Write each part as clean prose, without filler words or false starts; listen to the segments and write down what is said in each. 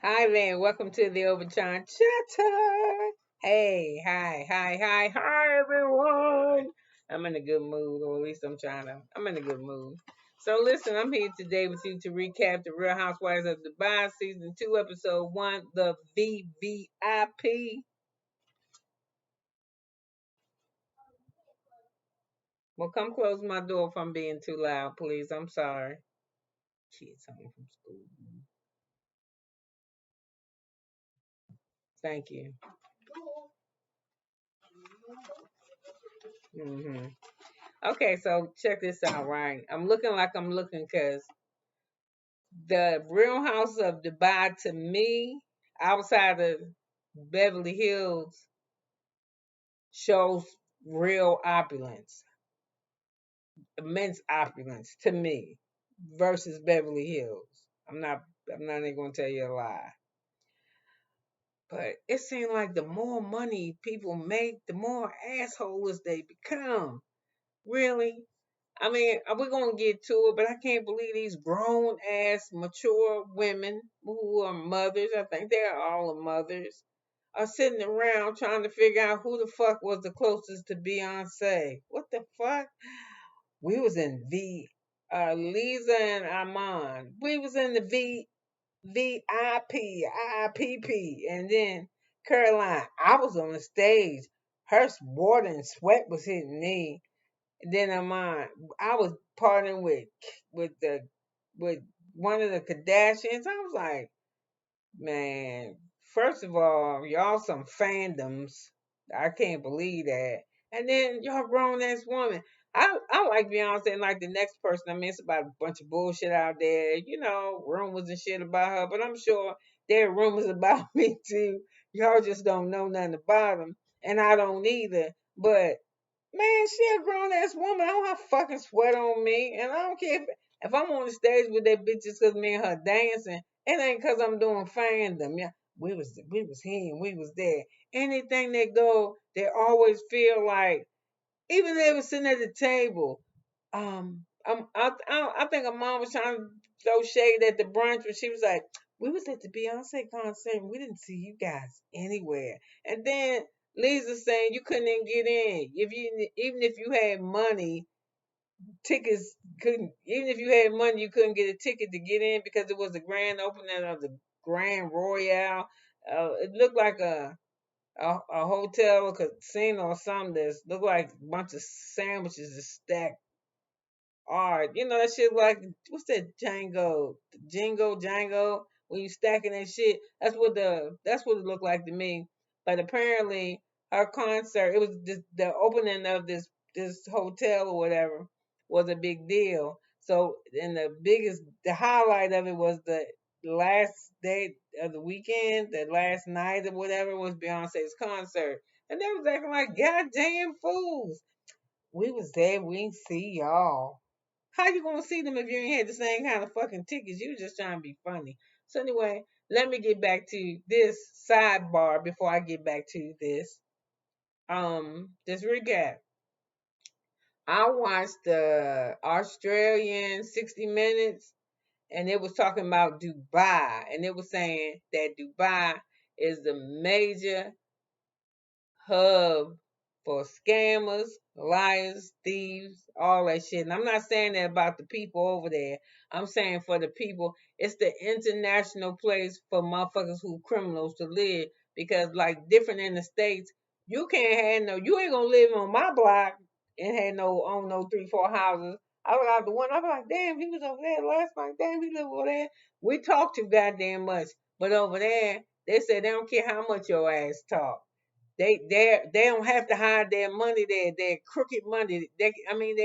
Hi there, welcome to the Obachanchatter. Hey, hi, everyone. I'm in a good mood, or at least I'm in a good mood. So listen, I'm here today with you to recap the Real Housewives of Dubai Season 2, Episode 1, the V.V.I.P. Well, come close my door if I'm being too loud, please. I'm sorry. Kids home from school. Thank you. hmm Okay, so check this out, right? I'm looking like I'm looking because the Real House of Dubai to me, outside of Beverly Hills, shows real opulence, immense opulence to me, versus Beverly Hills. I'm not. I'm not even gonna tell you a lie. But it seems like the more money people make, the more assholes they become. Really? I mean, we're gonna get to it, but I can't believe these grown ass mature women who are mothers, I think they're all the mothers, are sitting around trying to figure out who the fuck was the closest to Beyonce. What the fuck? We was in Lisa and Armand. We was in the V.V.I.P, IPP, and then Caroline. I was on the stage. Her water and sweat was hitting me. Then I was partnering with the with one of the Kardashians. I was like, man, first of all, y'all some fandoms. I can't believe that. And then y'all grown ass woman. I like Beyonce and like the next person. I mean, it's about a bunch of bullshit out there, rumors and shit about her. But I'm sure there are rumors about me too. Y'all just don't know nothing about them, and I don't either. But man, she a grown ass woman. I don't have fucking sweat on me, and I don't care if I'm on the stage with that bitch just 'cause me and her dancing. It ain't 'cause I'm doing fandom. Yeah, we was here and we was there. Anything that go, they always feel like even if they was sitting at the table. I think her mom was trying to throw shade at the brunch when she was like, "We was at the Beyonce concert and we didn't see you guys anywhere." And then Lisa saying you couldn't even get in even if you had money, tickets couldn't. Even if you had money, you couldn't get a ticket to get in because it was the grand opening of the Grand Royale. It looked like a hotel, a casino, or something that looked like a bunch of sandwiches just stacked art. You know that shit like what's that Django when you stacking that shit. That's what it looked like to me. But apparently her concert, it was just the opening of this hotel or whatever was a big deal. So and the highlight of it was the last day of the weekend, the last night or whatever was Beyonce's concert. And they was acting like goddamn fools. We was there, we ain't see y'all. How you gonna see them if you ain't had the same kind of fucking tickets? You just trying to be funny. So anyway, let me get back to this sidebar before I get back to this recap. I watched the Australian 60 Minutes and it was talking about Dubai and it was saying that Dubai is the major hub for scammers, liars, thieves, all that shit. And I'm not saying that about the people over there. I'm saying for the people, it's the international place for motherfuckers who criminals to live. Because like different in the States, you ain't gonna live on my block and have no 3, 4 houses. I was out the one, I was like, damn, he was over there last night. Damn, he live over there. We talk too goddamn much. But over there, they say they don't care how much your ass talk. They don't have to hide their money, their crooked money. They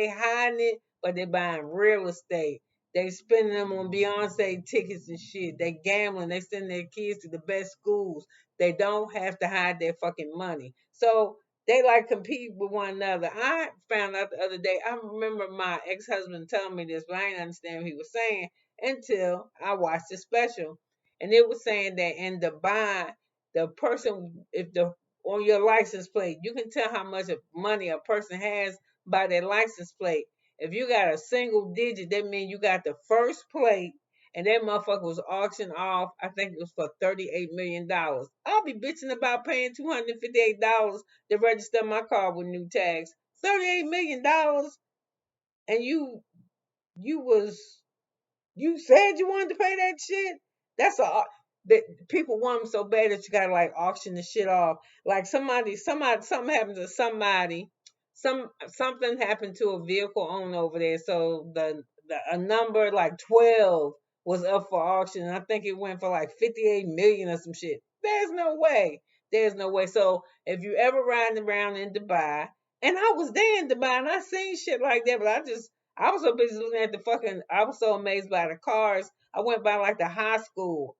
hiding it, but they buying real estate. They spending them on Beyonce tickets and shit. They gambling. They send their kids to the best schools. They don't have to hide their fucking money. So they like compete with one another. I found out the other day. I remember my ex-husband telling me this, but I didn't understand what he was saying until I watched the special, and it was saying that in Dubai, the person if the on your license plate. You can tell how much money a person has by their license plate. If you got a single digit, that means you got the first plate and that motherfucker was auctioned off. I think it was for $38 million. I'll be bitching about paying $258 to register my car with new tags. $38 million, and you was you said you wanted to pay that shit. That's a that people want them so bad that you gotta like auction the shit off. Like something happened to somebody. Something happened to a vehicle owner over there. So a number like 12 was up for auction. And I think it went for like 58 million or some shit. There's no way. There's no way. So if you ever riding around in Dubai, and I was there in Dubai and I seen shit like that, but I was so busy looking at the fucking. I was so amazed by the cars. I went by like the high school.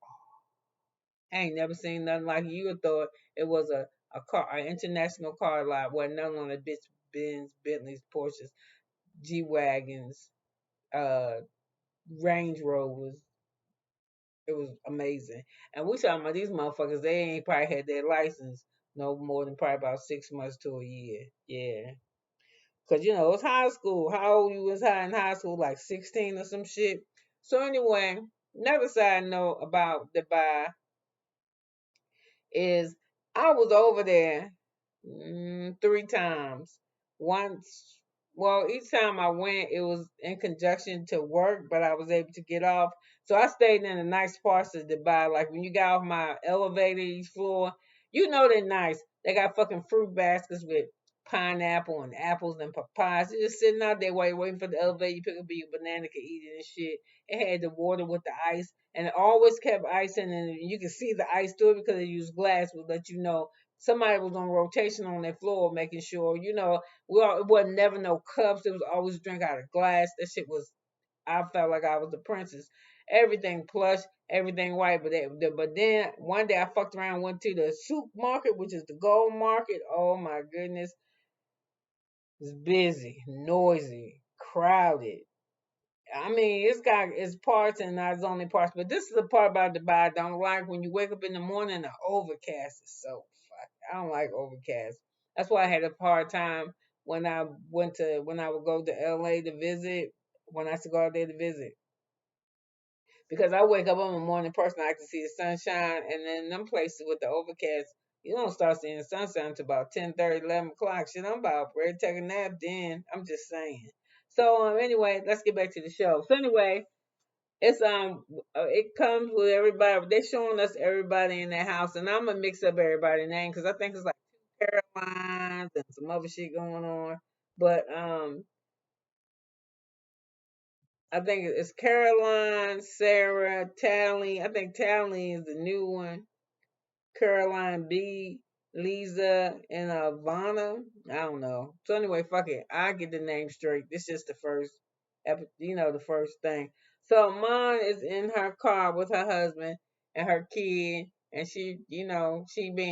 I ain't never seen nothing like it. You would thought it was an international car lot where none on the bitch Benz, Bentleys, Porsches, G wagons, uh, Range Rovers. It was amazing. And we talking about these motherfuckers. They ain't probably had their license no more than probably about 6 months to a year. Yeah. Cause you know it was high school. How old you was high in high school? Like 16 or some shit. So anyway, another side note about Dubai is I was over there 3 times. Once, well, each time I went, it was in conjunction to work, but I was able to get off. So I stayed in the nice parts of Dubai. Like when you got off my elevator each floor, you know they're nice. They got fucking fruit baskets with pineapple and apples and papayas. You're just sitting out there while you're waiting for the elevator. You pick up your banana, can eat it and shit. It had the water with the ice, and it always kept ice in, and you could see the ice through it because they used glass. Would let you know somebody was on rotation on that floor, making sure it wasn't never no cups. It was always drink out of glass. That shit was. I felt like I was the princess. Everything plush, everything white. But then one day I fucked around, went to the soup market, which is the gold market. Oh my goodness, it's busy, noisy, crowded. I mean, it's got its parts and not its only parts, but this is the part about Dubai I don't like. When you wake up in the morning, the overcast is so fuck. I don't like overcast. That's why I had a hard time when I would go to LA to visit, when I used to go out there to visit. Because I wake up, I'm a morning person, I can see the sunshine, and then them places with the overcast, you don't start seeing the sunshine until about 10:30, 11 o'clock. Shit, I'm about ready to take a nap then. I'm just saying. So anyway, let's get back to the show. So anyway, it comes with everybody. They're showing us everybody in their house, and I'm gonna mix up everybody's name because I think it's like Carolines and some other shit going on. But I think it's Caroline, Sarah, Tally. I think Tally is the new one. Caroline B, Lisa, and Vanna. I don't know. So anyway, fuck it. I get the name straight. This is the first, the first thing. So mom is in her car with her husband and her kid, and she being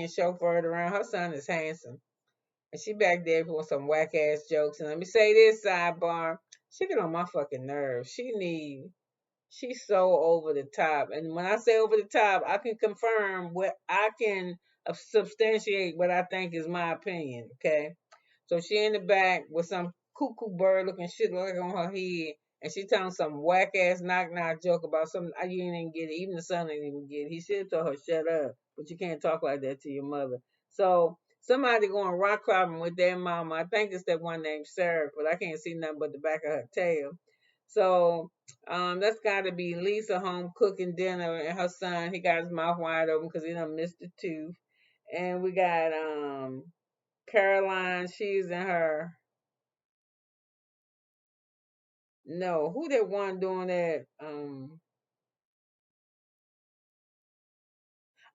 chauffeured around. Her son is handsome, and she back there doing some whack ass jokes. And let me say this sidebar: she get on my fucking nerves. She's so over the top. And when I say over the top, I can confirm what I can substantiate what I think is my opinion. Okay. So she in the back with some cuckoo bird looking shit like on her head. And she telling some whack ass knock knock joke about something I didn't even get it. Even the son didn't even get it. He should have told her, shut up. But you can't talk like that to your mother. So somebody going rock climbing with their mama. I think it's that one named Sarah, but I can't see nothing but the back of her tail. So that's got to be Lisa home cooking dinner, and her son, he got his mouth wide open because he done missed the tooth. And we got Caroline, she's in her. No, who that one doing that?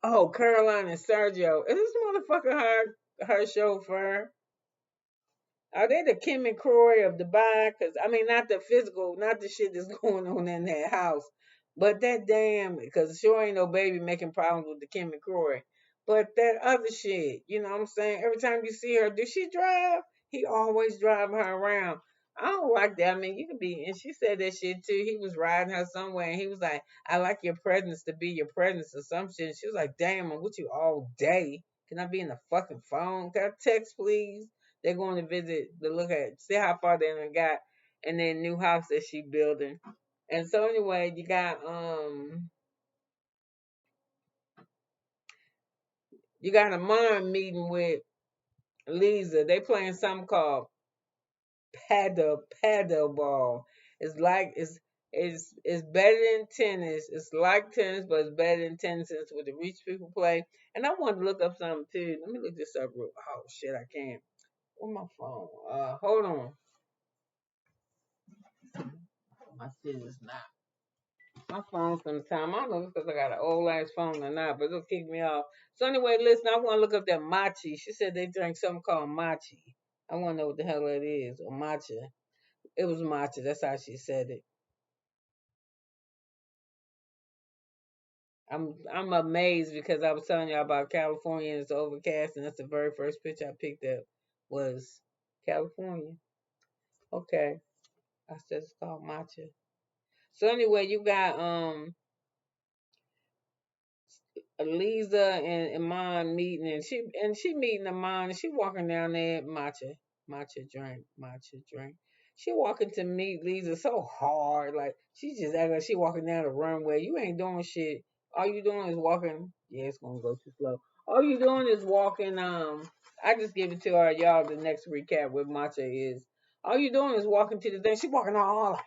Oh, Caroline and Sergio. Is this motherfucker her chauffeur? Are they the Kim and Croy of Dubai? Because I mean, not the physical, not the shit that's going on in that house, but that damn. Because sure ain't no baby making problems with the Kim and Croy, but that other shit. You know what I'm saying? Every time you see her, does she drive? He always driving her around. I don't like that. I mean, you could be, and she said that shit too. He was riding her somewhere, and he was like, "I like your presence to be your presence" or some shit. And she was like, "Damn, I'm with you all day. Can I be in the fucking phone? Can I text, please?" They're going to visit to look at see how far they done got in their new house that she building. And so anyway, you got a mom meeting with Lisa. They playing something called paddle ball. It's like it's better than tennis. It's like tennis, but it's better than tennis. It's what the rich people play. And I wanted to look up something too. Let me look this up. Oh shit, I can't. Where my phone? Hold on. My shit is not. My phone sometime. I don't know if it's because I got an old ass phone or not, but it'll kick me off. So anyway, listen, I want to look up that machi. She said they drink something called machi. I want to know what the hell that is, or matcha. It was matcha. That's how she said it. I'm amazed because I was telling y'all about California and it's overcast, and that's the very first picture I picked up was California. Okay, I said it's called matcha. So anyway, you got Lisa and Iman meeting, and she meeting Iman, and she walking down there, matcha drink. She walking to meet Lisa so hard, like she just acting like she walking down the runway. You ain't doing shit. All you doing is walking. Yeah, it's gonna go too slow. All you doing is walking. I just give it to her, y'all. The next recap with matcha is all you doing is walking to the thing. She walking all.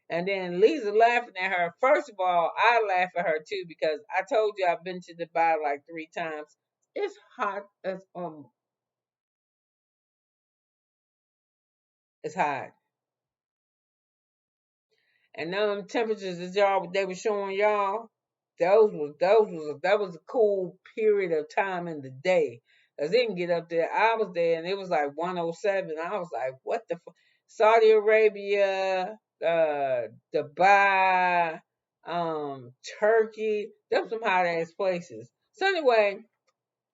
And then Lisa laughing at her. First of all, I laugh at her too because I told you I've been to Dubai like 3 times. It's hot as it's hot. And now them temperatures that y'all they were showing y'all, that was a cool period of time in the day. Cause they didn't get up there. I was there and it was like 107. I was like, what the Saudi Arabia, Dubai, Turkey, them some hot ass places. So anyway,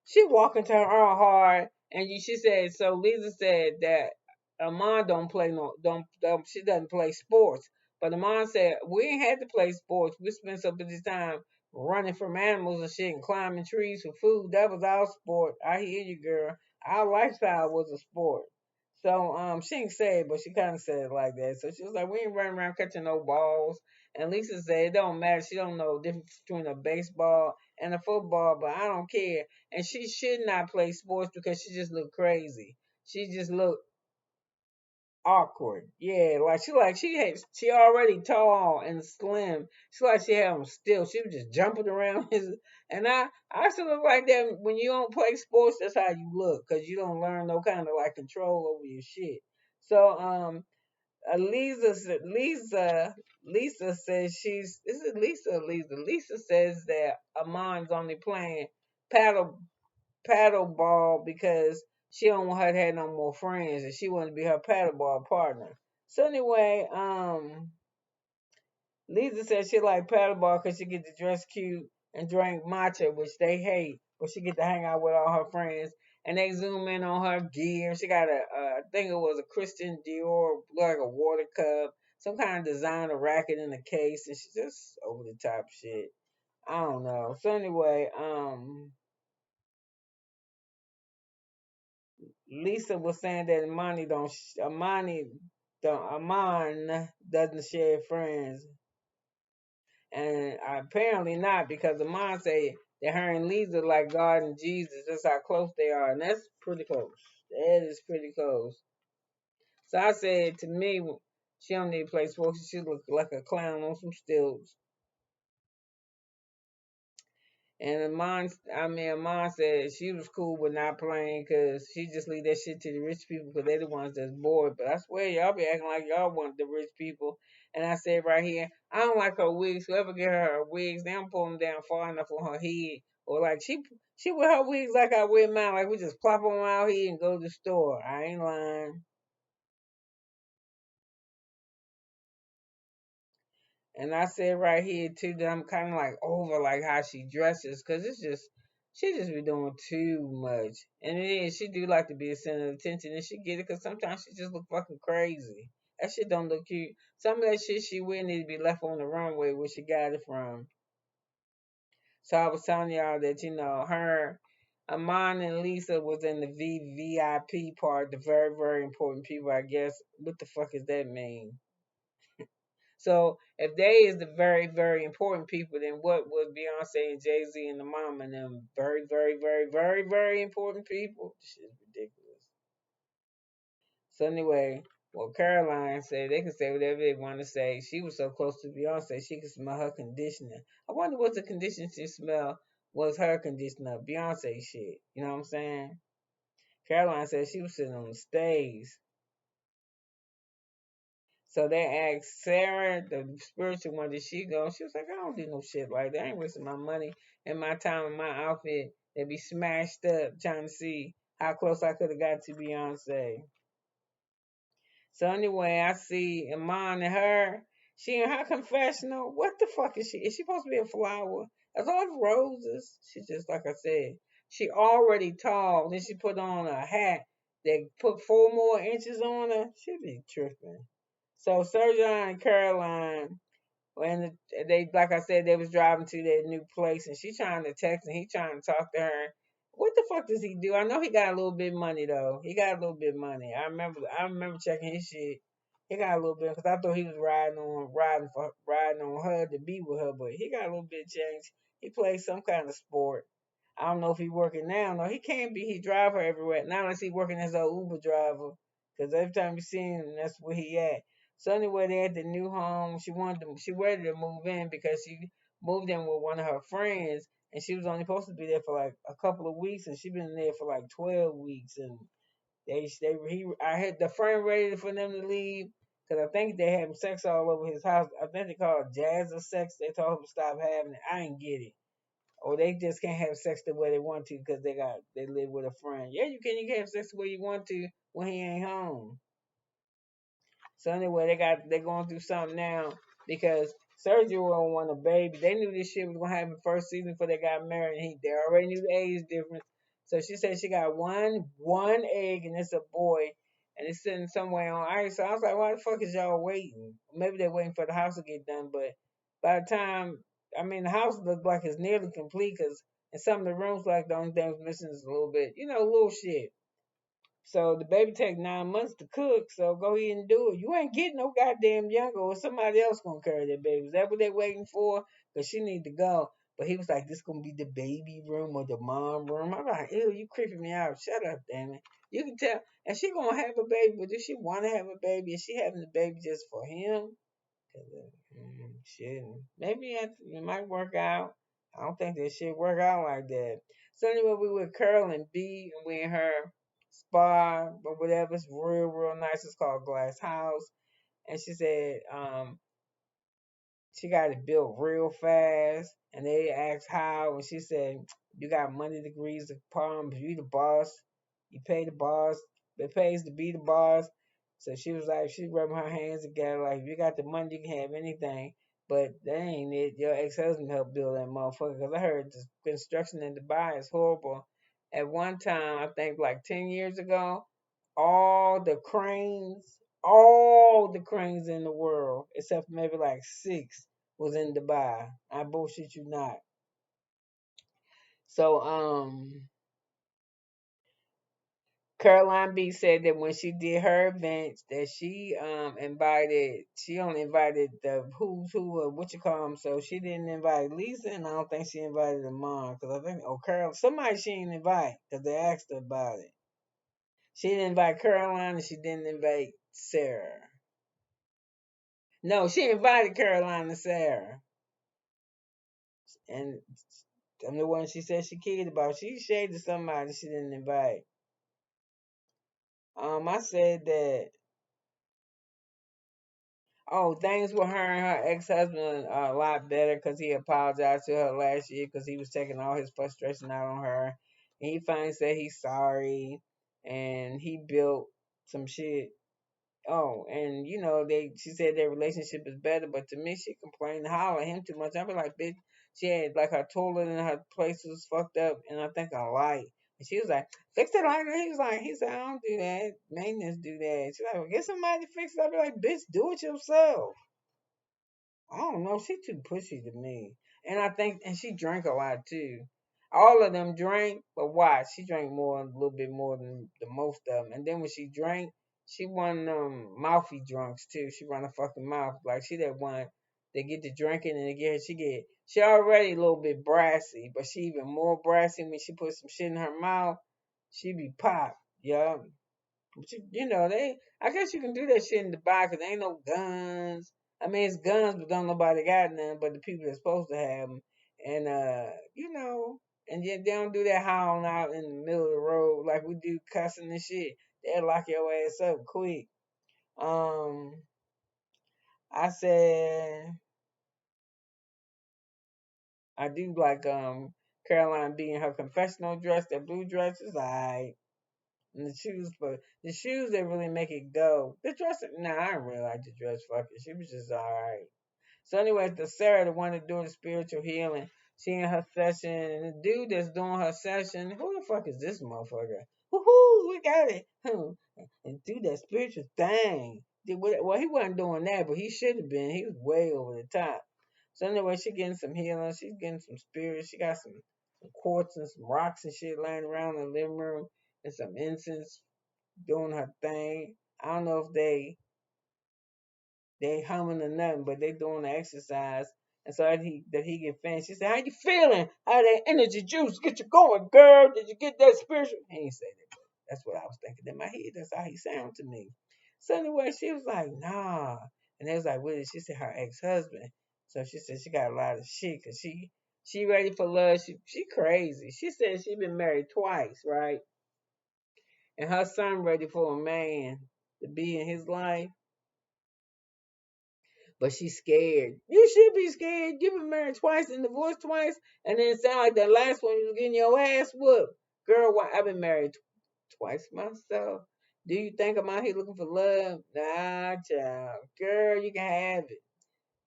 she walking to her hard, and she said so. Lisa said that Amon don't play no don't she doesn't play sports, but Amon said we ain't had to play sports. We spent so much time running from animals and shit and climbing trees for food. That was our sport. I hear you, girl. Our lifestyle was a sport. So she didn't say it, but she kind of said it like that. So she was like, we ain't running around catching no balls. And Lisa said it don't matter. She don't know the difference between a baseball and a football, but I don't care, and she should not play sports because she just looked crazy. She just looked awkward. Yeah, she already tall and slim. She like she had him still. She was just jumping around his. And I used to look like that when you don't play sports. That's how you look because you don't learn no kind of like control over your shit. So Lisa says she's is it Lisa or Lisa? Lisa says that Amon's only playing paddle paddleball because she don't want her to have no more friends and she want to be her paddleball partner. So anyway, Lisa said she like paddleball because she get to dress cute and drink matcha, which they hate, but she get to hang out with all her friends. And they zoom in on her gear. She got I think it was a Christian Dior, like a water cup, some kind of designer racket in the case, and she's just over the top shit. I don't know. So anyway, Lisa was saying that Amon doesn't share friends, and apparently not because Amon said that her and Lisa like God and Jesus. That's how close they are, and that's pretty close. That is pretty close. So I said to me, she don't need to play sports. She look like a clown on some stilts. And Amon said she was cool with not playing because she just leave that shit to the rich people because they're the ones that's bored. But I swear y'all be acting like y'all want the rich people. And I said right here, I don't like her wigs. Whoever get her wigs, they don't pull them down far enough on her head. Or like she wear her wigs like I wear mine. Like we just plop them out here and go to the store. I ain't lying. And I said right here too that I'm kind of like over like how she dresses because she just be doing too much. And it is she do like to be a center of attention and she get it because sometimes she just look fucking crazy. That shit don't look cute. Some of that shit she wear need to be left on the runway where she got it from. So I was telling y'all that her, Amon and Lisa was in the V.V.I.P part, the very very important people. I guess what the fuck does that mean? So if they is the very, very important people, then what was Beyonce and Jay-Z and the mom and them very, very, very, very, very important people? Shit is ridiculous. So anyway, well, Caroline said they can say whatever they want to say. She was so close to Beyonce, she could smell her conditioner. I wonder what the conditioner she smelled was her conditioner, Beyonce shit. You know what I'm saying? Caroline said she was sitting on the stage. So they asked Sarah, the spiritual one, did she go? She was like, I don't do no shit like that. I ain't wasting my money and my time and my outfit to be smashed up trying to see how close I could have got to Beyonce. So anyway, I see Iman and her. She in her confessional. What the fuck is she? Is she supposed to be a flower? That's all roses. She just like I said. She already tall. Then she put on a hat that put 4 more inches on her. She be tripping. So Sergio and Caroline, when they, like I said, they was driving to their new place, and she trying to text and he trying to talk to her. What the fuck does he do? I know he got a little bit of money though. He got a little bit of money. I remember checking his shit. He got a little bit because I thought he was riding on her to be with her, but he got a little bit of change. He plays some kind of sport. I don't know if he working now. No, he can't be. He drive her everywhere. Now unless he working as a Uber driver, because every time you see him, that's where he at. So anyway, they at the new home. She ready to move in because she moved in with one of her friends, and she was only supposed to be there for like a couple of weeks, and she been there for like 12 weeks. And I had the friend ready for them to leave because I think they having sex all over his house. I think they call it jazz or sex. They told him to stop having it. I ain't get it. Or they just can't have sex the way they want to because they live with a friend. Yeah, you can. You can have sex the way you want to when he ain't home. So anyway, they're going through something now because Sergio don't want a baby. They knew this shit was gonna happen first season before they got married. And they already knew the age difference. So she said she got one egg and it's a boy and it's sitting somewhere on ice. So I was like, why the fuck is y'all waiting? Maybe they're waiting for the house to get done, but by the time the house looks like it's nearly complete because in some of the rooms like the only thing missing is a little bit, little shit. So the baby take 9 months to cook. So go ahead and do it. You ain't getting no goddamn younger, or somebody else gonna carry that baby. Is that what they waiting for? Cause she need to go. But he was like, this gonna be the baby room or the mom room. I'm like, ew, you creeping me out. Shut up, damn it. You can tell. And she gonna have a baby, but does she want to have a baby? Is she having the baby just for him? Shit. Maybe it might work out. I don't think that shit work out like that. So anyway, we with Curl and B, and we in her spa or whatever. It's real, real nice. It's called Glass House. And she said, she got it built real fast. And they asked how, and she said, you got money degrees of palms, you the boss. You pay the boss. It pays to be the boss. So she was like, she rubbing her hands together, like, if you got the money, you can have anything. But that ain't it. Your ex-husband helped build that motherfucker. Because I heard the construction in Dubai is horrible. At one time, I think like 10 years ago, all the cranes, all the cranes in the world, except maybe like six, was in Dubai. I bullshit you not. So Caroline B said that when she did her events that she only invited the who's who or what you call them. So she didn't invite Lisa, and I don't think she invited her mom because I think Carol somebody she didn't invite because they asked her about it. She didn't invite Caroline and she didn't invite Sarah. No, she invited Caroline and Sarah. And I'm the one she said she cared about. She shaded somebody she didn't invite. I said that, oh, things with her and her ex-husband are a lot better because he apologized to her last year because he was taking all his frustration out on her. And he finally said he's sorry and he built some shit. Oh, and she said their relationship is better, but to me, she complained and hollered at him too much. I be like, bitch, she had like her toilet and her place was fucked up, and I think a light. And she was like, fix the light. And he said, I don't do that. Maintenance do that. She's like, well, get somebody to fix it. I be like, bitch, do it yourself. I don't know. She too pushy to me. And she drank a lot too. All of them drank, but watch, she drank more, a little bit more than the most of them. And then when she drank, She one mouthy drunks too. She run a fucking mouth like she that one. They get to drinking and again she already a little bit brassy, but she even more brassy when she puts some shit in her mouth. She be pop, yeah. But you know they. I guess you can do that shit in the bar 'cause there ain't no guns. I mean it's guns, but don't nobody got none but the people that's supposed to have them. And you know, and yet they don't do that howling out in the middle of the road like we do cussing and shit. They'll lock your ass up quick. Um, I said I do like Caroline B in her confessional dress. That blue dress is alright. And the shoes, but the shoes that really make it go. The dress, nah, I didn't really like the dress. Fuck it, she was just alright. So anyway, the Sarah, the one that's doing the spiritual healing, she in her session, and the dude that's doing her session, who the fuck is this motherfucker? Woohoo, we got it. And do that spiritual thing. Well, he wasn't doing that, but he should have been. He was way over the top. So anyway, she getting some healing. She's getting some spirits. She got some quartz and some rocks and shit lying around in the living room and some incense doing her thing. I don't know if they ain't humming or nothing, but they doing the exercise. And so that he get finished, she said, "How you feeling? How that energy juice get you going, girl? Did you get that spiritual?" He ain't say that, but that's what I was thinking in my head. That's how he sounded to me. So anyway, she was like, "Nah," and they was like, "What is?" She said, "Her ex-husband." So she said she got a lot of shit because she ready for love. She crazy. She said she been married twice, right? And her son ready for a man to be in his life. But she's scared. You should be scared. You've been married twice and divorced twice, and then it sound like that last one you was getting your ass whooped. Girl, why I've been married twice myself. Do you think I'm out here looking for love? Nah, child. Girl, you can have it.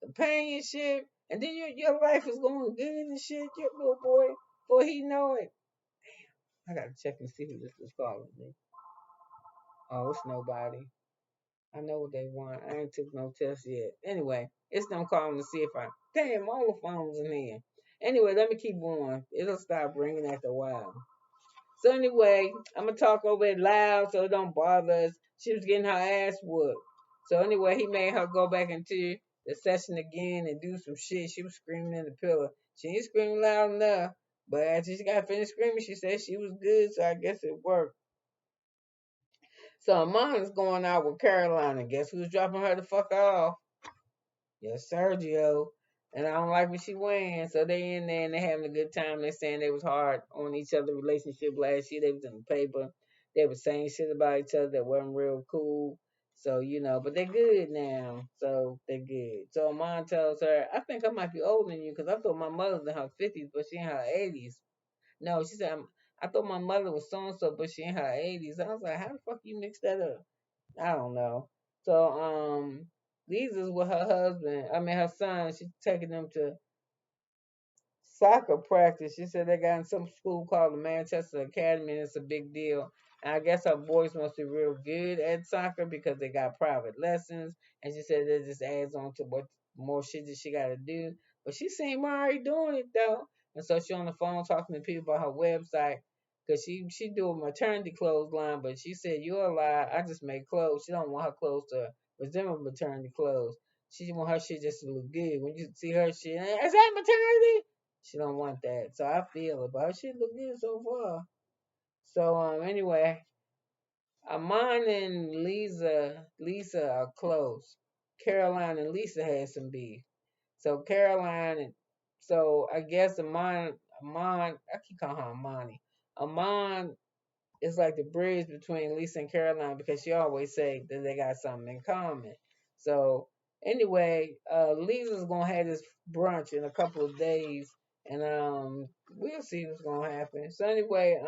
Companionship, and then your life is going good and shit. Your little boy, before he know it. I gotta check and see who this is calling me. Oh, it's nobody. I know what they want. I ain't took no test yet. Anyway, it's them calling to see if I. Damn, all the phones in here. Anyway, let me keep going. It'll stop ringing after a while. So anyway, I'm gonna talk over it loud so it don't bother us. She was getting her ass whooped. So anyway, he made her go back into the session again and do some shit. She was screaming in the pillow. She ain't screaming loud enough. But after she got finished screaming, she said she was good, so I guess it worked. So Amon is going out with Carolina. Guess who's dropping her the fuck off? Yes, Sergio. And I don't like what she wearing. So they in there and they having a good time. They saying they was hard on each other relationship last year. They was in the paper. They was saying shit about each other that wasn't real cool. So, but they're good now. So they're good. So Amon tells her, I think I might be older than you because I thought my mother's in her 50s, but she in her 80s. No, she said, I thought my mother was so and so, but she in her 80s. I was like, how the fuck you mix that up? I don't know. So Lisa's with her husband. I mean her son. She's taking them to soccer practice. She said they got in some school called the Manchester Academy, and it's a big deal. And I guess her boys must be real good at soccer because they got private lessons. And she said that just adds on to what more shit that she got to do. But she seemed already doing it though. And so she on the phone talking to people about her website because she do a maternity clothes line. But she said you're a lie. I just make clothes. She don't want her clothes to resemble maternity clothes. She want her shit just to look good. When you see her shit, is that maternity? She don't want that. So I feel it. But her shit look good so far. So anyway, Amon and Lisa are close. Caroline and Lisa had some beef. So so I guess Amon, I keep calling her Amani. Amon is like the bridge between Lisa and Caroline because she always say that they got something in common. So anyway, Lisa's gonna have this brunch in a couple of days, and we'll see what's gonna happen. So anyway,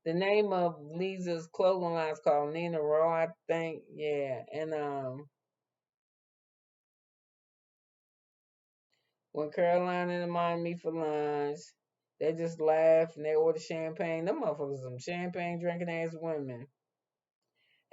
the name of Lisa's clothing line is called Nina Raw, I think. Yeah, and when Caroline and Amon meet for lunch, they just laugh and they order champagne. Them motherfuckers some champagne drinking ass women.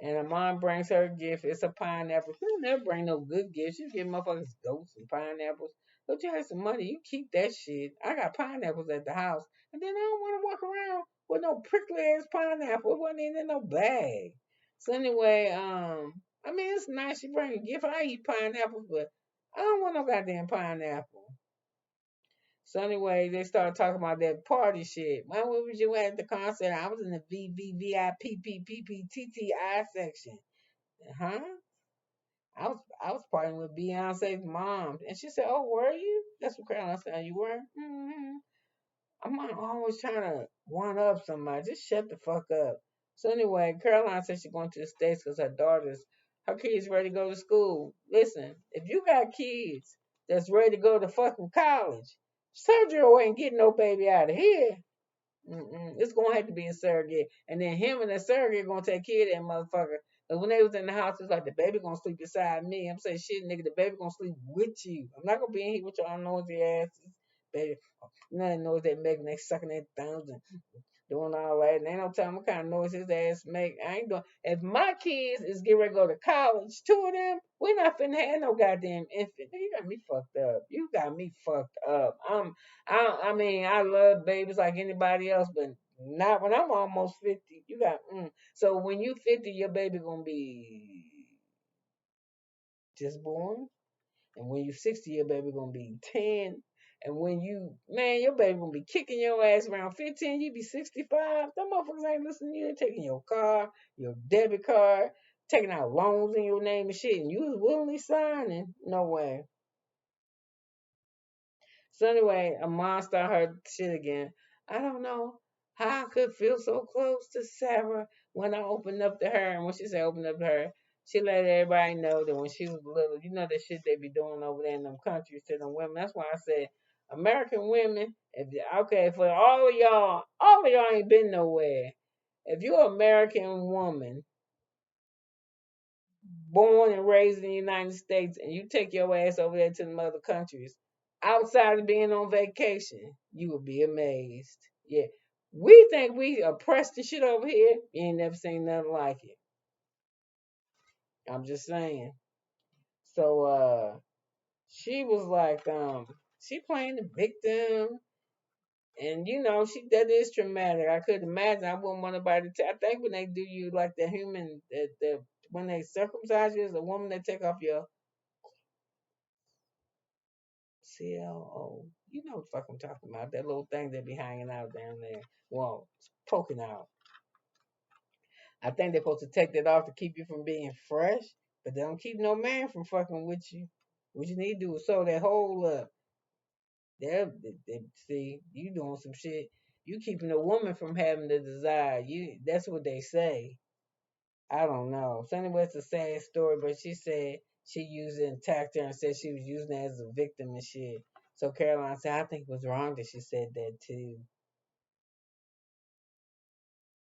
And her mom brings her a gift. It's a pineapple. She don't never bring no good gifts. She give motherfuckers goats and pineapples. Don't you have some money? You keep that shit. I got pineapples at the house. And then I don't want to walk around with no prickly ass pineapple. It wasn't even in no bag. So anyway, I mean it's nice she bring a gift. I eat pineapple, but I don't want no goddamn pineapple. So anyway, they started talking about that party shit. When was you at the concert? I was in the V.V.I.P section. Huh? I was partying with Beyonce's mom, and she said, "Oh, were you?" That's what Caroline said. You were. Mm-hmm. I'm not always trying to one up somebody. Just shut the fuck up. So anyway, Caroline said she's going to the States because her kids ready to go to school. Listen, if you got kids that's ready to go to fucking college, Sergio ain't getting no baby out of here. It's gonna have to be a surrogate, and then him and the surrogate gonna take care of that motherfucker. But when they was in the house, it's like the baby gonna sleep beside me. I'm saying shit, nigga, the baby gonna sleep with you. I'm not gonna be in here with y'all nosy asses, baby. Nothing knows that making they sucking their thumbs and doing all that. And ain't no telling what kind of noise his ass make. I ain't doing. If my kids is getting ready to go to college, two of them, we not finna have no goddamn infant. You got me fucked up. You got me fucked up. I mean, I love babies like anybody else, but not when I'm almost 50. You got. So when you 50, your baby gonna be just born. And when you 60, your baby gonna be 10. And when your baby gonna be kicking your ass around 15, you be 65. Them motherfuckers ain't listening to you. They're taking your car, your debit card, taking out loans in your name and shit, and you was willingly signing. No way. So anyway, a monster heard shit again. I don't know how I could feel so close to Sarah when I opened up to her. And when she said open up to her, she let everybody know that when she was little, you know the shit they be doing over there in them countries to them women. That's why I said American women, okay, for all of y'all ain't been nowhere. If you're an American woman born and raised in the United States and you take your ass over there to the other countries, outside of being on vacation, you will be amazed. Yeah. We think we oppressed the shit over here. You ain't never seen nothing like it. I'm just saying. So she was like, she playing the victim. And she that is traumatic. I could imagine. I wouldn't want nobody to. I think when they do you like the human, when they circumcise you as a woman, they take off your CLO. You know what the fuck I'm talking about. That little thing that be hanging out down there. Well, it's poking out. I think they're supposed to take that off to keep you from being fresh, but they don't keep no man from fucking with you. What you need to do is sew that hole up. See, you doing some shit. You keeping a woman from having the desire. That's what they say. I don't know. So anyway, it's a sad story, but she said she used it and attacked her and said she was using it as a victim and shit. So Caroline said, I think it was wrong that she said that too.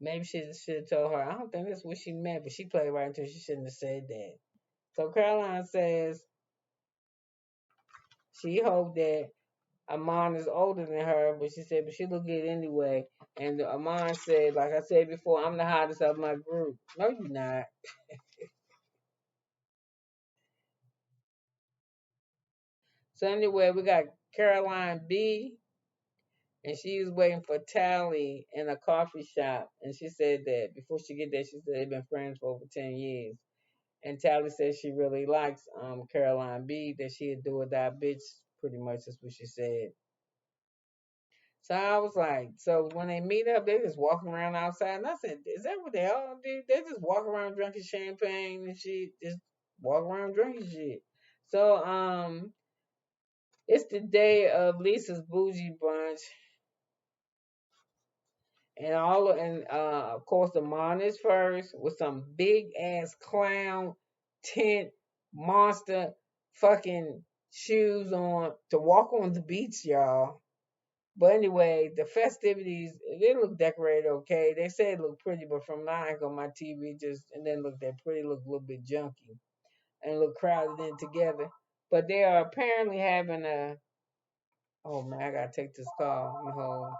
Maybe she should have told her, I don't think that's what she meant, but she played right until she shouldn't have said that. So Caroline says she hoped that Amon is older than her, but she said, but she look good anyway. And Amon said, like I said before, I'm the hottest of my group. No, you're not. So anyway, we got Caroline B, and she was waiting for Tally in a coffee shop, and she said that before she get there, she said they've been friends for over 10 years. And Tally said she really likes Caroline B, that she a do or die bitch, pretty much is what she said. So I was like, so when they meet up, they just walking around outside, and I said, is that what they all do? They just walk around drinking champagne and shit, just walk around drinking shit. So it's the day of Lisa's bougie brunch. And of course the Mon is first with some big ass clown tent monster fucking shoes on to walk on the beach, y'all. But anyway, the festivities they look decorated okay. They say it look pretty, but from my angle on my TV just and then look that pretty, look a little bit junky and look crowded in together. But they are apparently having a oh man, I gotta take this call. Let me hold.